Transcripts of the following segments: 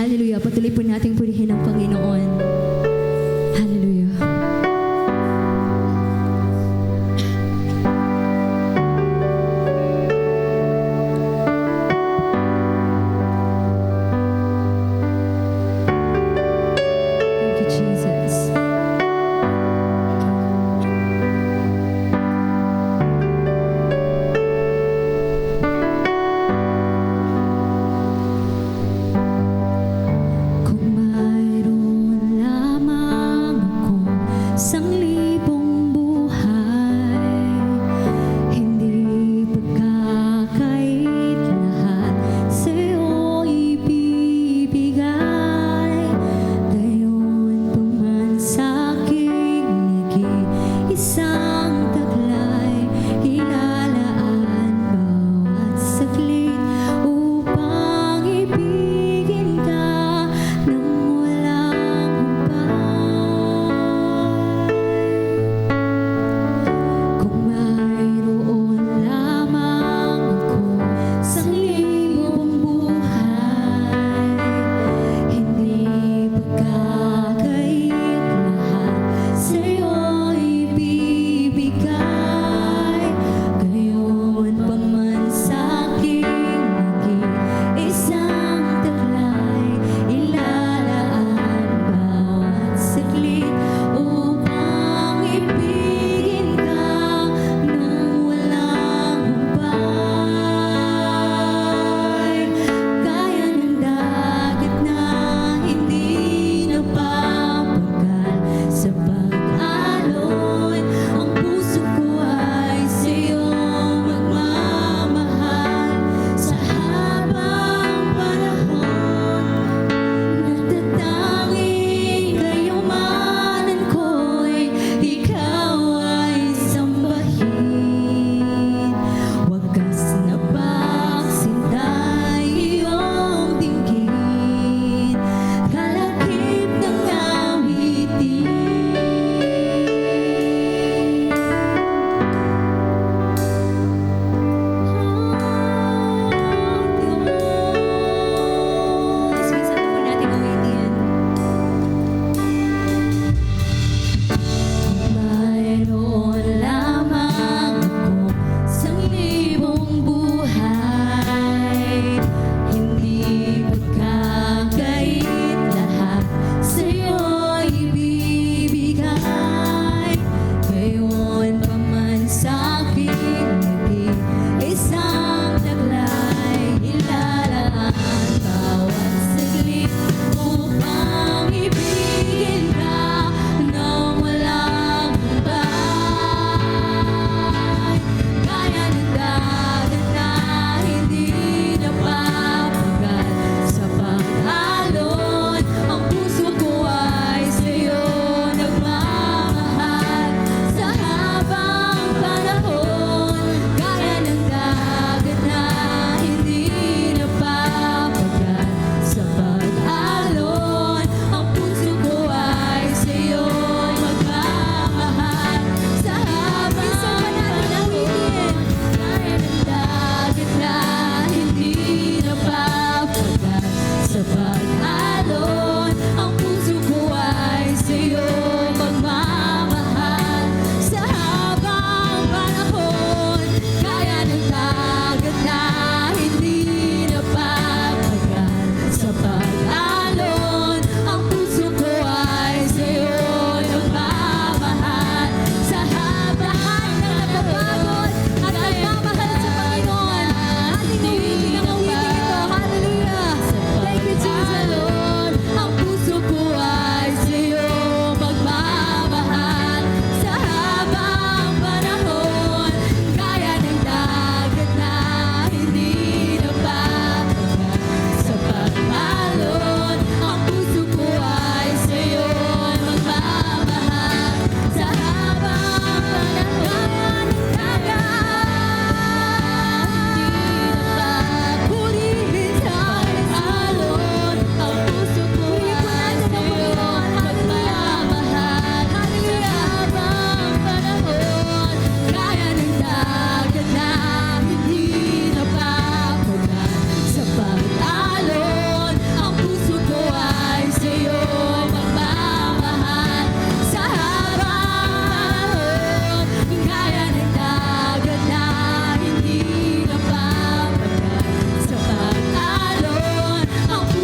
Hallelujah. Patuloy po nating purihin ang Panginoon. Hallelujah. Thank you, Jesus. Kung mayroon lang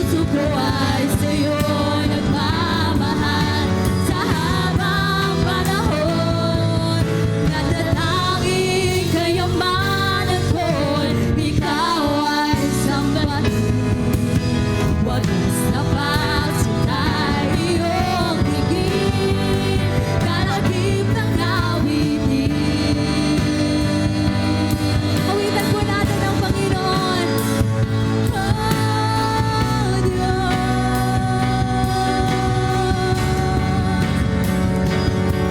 puso ko ay sa'yo nagmamahal. Sa habang panahon, natatanging kayamanan ko'y ikaw ay sambat. Wagas na pagsitay iyong higit, kalagip ng awitin. Awitan po natin ang Panginoon. Oh, Diyos,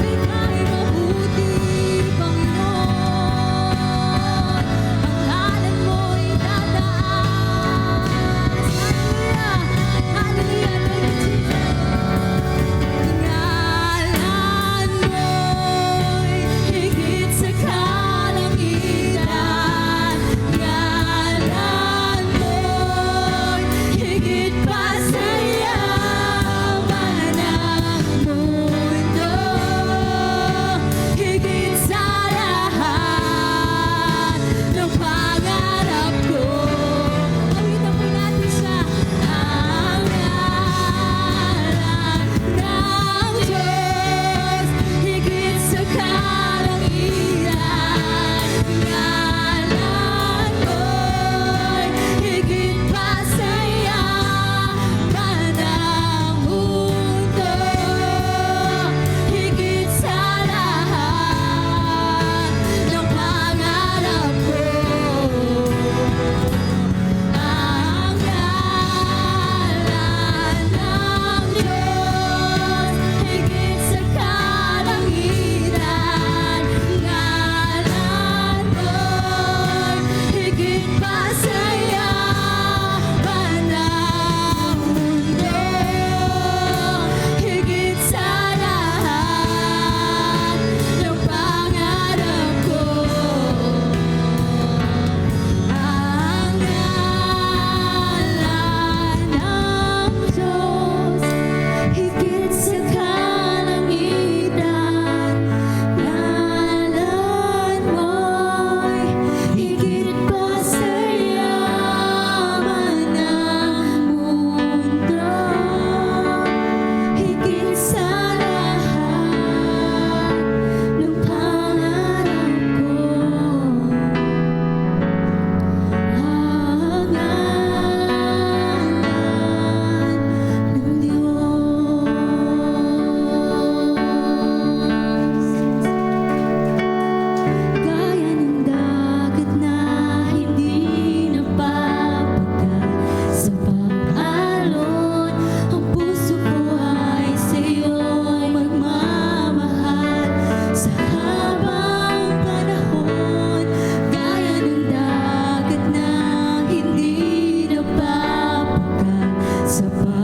ika'y mabuti, Panginoon. Ang ngalan mo'y tataas. Hallelujah! Hallelujah! Thank you, Jesus. Ngalan mo'y higit sa kalangitan. Ngalan mo'y higit pa sa yaman ng mundo. Higit sa lahat ng pangarap ko. Awitan po natin siya. Ang ngalan ng Diyos, higit sa kalangitan. Ngalan mo'y higit pa sa yaman ng mundo. Higit sa lahat ng pangarap ko. Ang ngalan ng Diyos, higit sa kalangitan. Ngalan mo'y higit pa sa yaman ng mundo. Higit sa lahat ng pangarap ko. Ang ngalan ng Diyos, higit sa kalangitan. Ngalan mo'y higit pa sa yaman ng mundo. Higit sa lahat ng pangarap ko. Ang ngalan ng Diyos. Gaya ng dagat na hindi napapagal sa pag-alon, ang puso ko ay sa'yo magmamahal. Sa habang panahon, gaya ng dagat na hindi napapagal sa pag-alon.